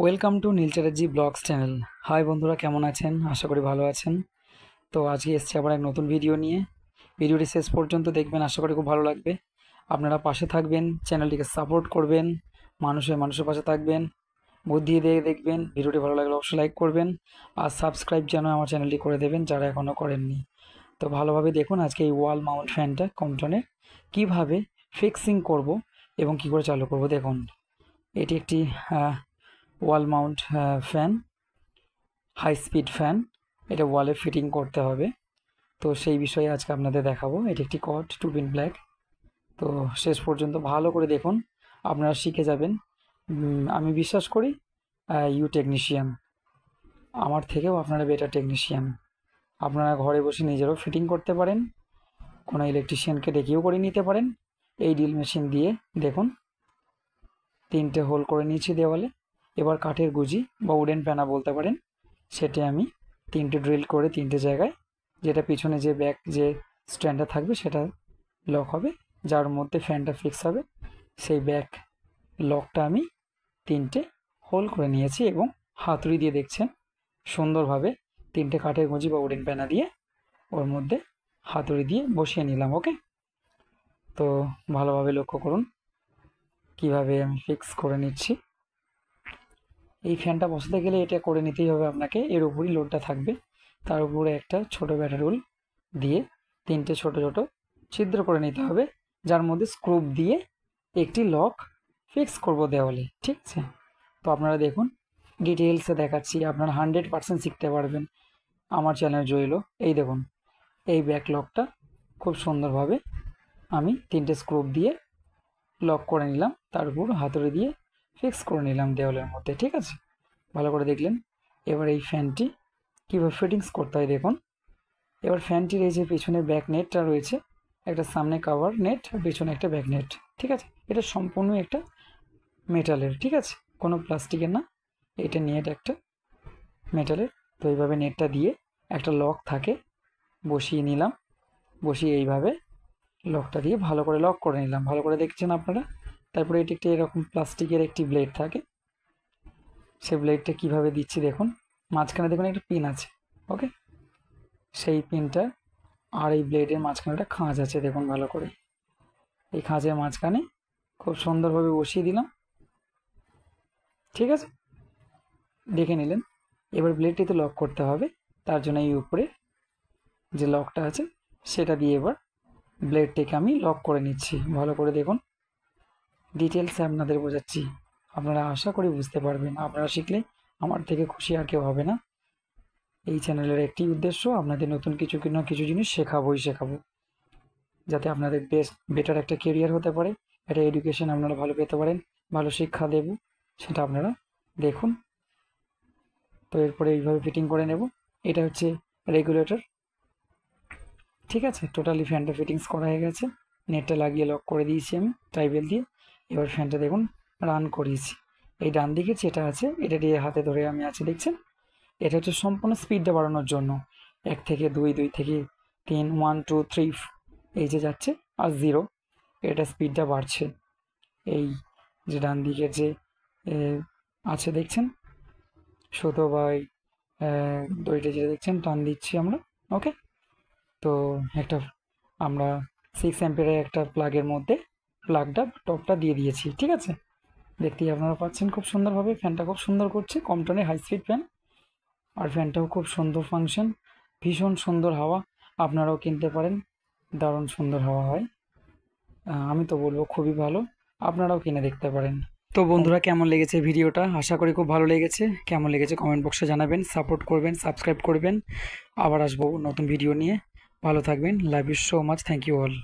Welcome to Neel Chatterjee blogs channel. Hi বন্ধুরা, কেমন আছেন? আশা করি ভালো আছেন। তো আজকে এসছি আবার এক নতুন ভিডিও নিয়ে। ভিডিওটি শেষ পর্যন্ত দেখবেন, আশা করি খুব ভালো লাগবে। আপনারা পাশে থাকবেন, চ্যানেলটিকে সাপোর্ট করবেন, মানুষের পাশে থাকবেন, বুদ্ধি দিয়ে দেখবেন। ভিডিওটি ভালো লাগলে অবশ্যই লাইক করবেন, আর সাবস্ক্রাইব যেন আমার চ্যানেলটি করে দেবেন যারা এখনও করেননি। তো ভালোভাবে দেখুন আজকে এই ওয়াল মাউন্ট ফ্যানটা কম্পটনের কীভাবে ফিক্সিং করব এবং কী করে চালু করব। দেখুন, এটি একটি wall mount fan, high speed fan. এটা ওয়ালে ফিটিং করতে হবে, তো সেই বিষয়ে আজকে আপনাদের দেখাবো। এটি একটি কট 2 পিন ব্ল্যাক। তো শেষ পর্যন্ত ভালো করে দেখুন, আপনারা শিখে যাবেন। আমি বিশ্বাস করি ইউ টেকনিশিয়ান, আমার থেকেও আপনারা বেটার টেকনিশিয়ান। আপনারা ঘরে বসে নিজেরাও ফিটিং করতে পারেন, কোনো ইলেকট্রিশিয়ানকে ডেকেও করে নিতে পারেন। এই ড্রিল মেশিন দিয়ে দেখুন 3টে হোল করে নিয়েছি দেওয়ালে। এবার কাঠের গুজি বা উডেন প্যানা বলতে পারেন, সেটি আমি 3টে ড্রিল করে 3টে জায়গায়, যেটা পিছনে যে ব্যাক যে স্ট্যান্ডটা থাকবে সেটা লক হবে, যার মধ্যে ফ্যানটা ফিক্স হবে, সেই ব্যাক লকটা আমি 3টে হোল করে নিয়েছি এবং হাতুড়ি দিয়ে দেখছেন সুন্দরভাবে 3টে কাঠের গুঁজি বা উডেন প্যানা দিয়ে ওর মধ্যে হাতুড়ি দিয়ে বসিয়ে নিলাম। ওকে, তো ভালোভাবে লক্ষ্য করুন কিভাবে আমি ফিক্স করে নিচ্ছি। এই ফ্যানটা বসাতে গেলে এটা করে নিতেই হবে আপনাকে। এর উপরই লোডটা থাকবে, তার উপরে একটা ছোট ব্যাটারি রোল দিয়ে 3টে ছোট ছোট ছিদ্র করে নিতে হবে, যার মধ্যে স্ক্রু দিয়ে একটি লক ফিক্স করব দেওয়ালে। ঠিক আছে, তো আপনারা দেখুন, ডিটেলসে দেখাচ্ছি, আপনারা 100% শিখতে পারবেন আমার চ্যানেল জয়লো। এই দেখুন, এই ব্যাক লকটা খুব সুন্দরভাবে আমি 3টে স্ক্রু দিয়ে লক করে নিলাম, তার উপর হাতুড়ি দিয়ে ফিক্স করে নিলাম দেওয়ালের মধ্যে। ঠিক আছে, ভালো করে দেখলেন। এবার এই ফ্যানটি কীভাবে ফিটিংস করতে হয় দেখুন। এবার ফ্যানটির এই যে পিছনে ব্যাক নেটটা রয়েছে, একটা সামনে কাভার নেট, পিছনে একটা ব্যাক নেট। ঠিক আছে, এটা সম্পূর্ণ একটা মেটালের, ঠিক আছে, কোনো প্লাস্টিকের না। এটা নেট একটা মেটালের। তো এইভাবে নেটটা দিয়ে একটা লক থাকে, বসিয়ে নিলাম। বসিয়ে এইভাবে লকটা দিয়ে ভালো করে লক করে নিলাম। ভালো করে দেখছেন আপনারা। তারপরে এটি একটি এরকম প্লাস্টিকের একটি ব্লেড থাকে, সেই ব্লেডটা কীভাবে দিচ্ছি দেখুন। মাঝখানে দেখুন একটা পিন আছে, ওকে, সেই পিনটা আর এই ব্লেডের মাঝখানে একটা খাঁজ আছে, দেখুন ভালো করে। এই খাঁজের মাঝখানে খুব সুন্দরভাবে বসিয়ে দিলাম। ঠিক আছে, দেখে নিলেন। এবার ব্লেডটিতে লক করতে হবে, তার জন্য এই উপরে যে লকটা আছে সেটা দিয়ে এবার ব্লেডটিকে আমি লক করে নিচ্ছি। ভালো করে দেখুন, ডিটেলসে আপনাদের বোঝাচ্ছি, আপনারা আশা করি বুঝতে পারবেন। আপনারা শিখলে আমার থেকে খুশি আর কেউ হবে না। এই চ্যানেলের একটি উদ্দেশ্য, আপনাদের নতুন কিছু না কিছু জিনিস শেখাবো, যাতে আপনাদের বেটার একটা কেরিয়ার হতে পারে, একটা এডুকেশন আপনারা ভালো পেতে পারেন, ভালো শিক্ষা দেব, সেটা আপনারা দেখুন। তো এরপরে এইভাবে ফিটিং করে নেব। এটা হচ্ছে রেগুলেটর। ঠিক আছে, টোটালি ফ্যানটা ফিটিংস করা হয়ে গেছে। নেটটা লাগিয়ে লক করে দিয়েছি আমি টাইবেল দিয়ে। এবার ফ্যানটা দেখুন রান করিয়েছি। এই ডান দিকে যেটা আছে এটা দিয়ে হাতে ধরে আমি আছে দেখছেন, এটা হচ্ছে সম্পূর্ণ স্পিডটা বাড়ানোর জন্য। 1 থেকে 2, 2 থেকে 3, 1 2 3 এই যে যাচ্ছে, আর 0, এটা স্পিডটা বাড়ছে। এই যে ডান দিকের যে আছে দেখছেন সুতো বা দড়িটা যেটা দেখছেন টান দিচ্ছি আমরা। ওকে, তো একটা আমরা 6 অ্যাম্পিয়ারের একটা প্লাগের মধ্যে প্লাগটা টপটা দিয়ে দিয়েছি। ঠিক আছে, দেখতেই আপনারা পাচ্ছেন খুব সুন্দরভাবে। ফ্যানটা খুব সুন্দর করছে, কম্পটনের হাই স্পিড ফ্যান, আর ফ্যানটাও খুব সুন্দর ফাংশন, ভীষণ সুন্দর হাওয়া। আপনারাও কিনতে পারেন, দারুণ সুন্দর হাওয়া হয়। আমি তো বলবো খুবই ভালো, আপনারাও কিনে দেখতে পারেন। তো বন্ধুরা, কেমন লেগেছে ভিডিওটা? আশা করি খুব ভালো লেগেছে। কেমন লেগেছে কমেন্ট বক্সে জানাবেন, সাপোর্ট করবেন, সাবস্ক্রাইব করবেন। আবার আসবো নতুন ভিডিও নিয়ে। ভালো থাকবেন। Love you so much, thank you all.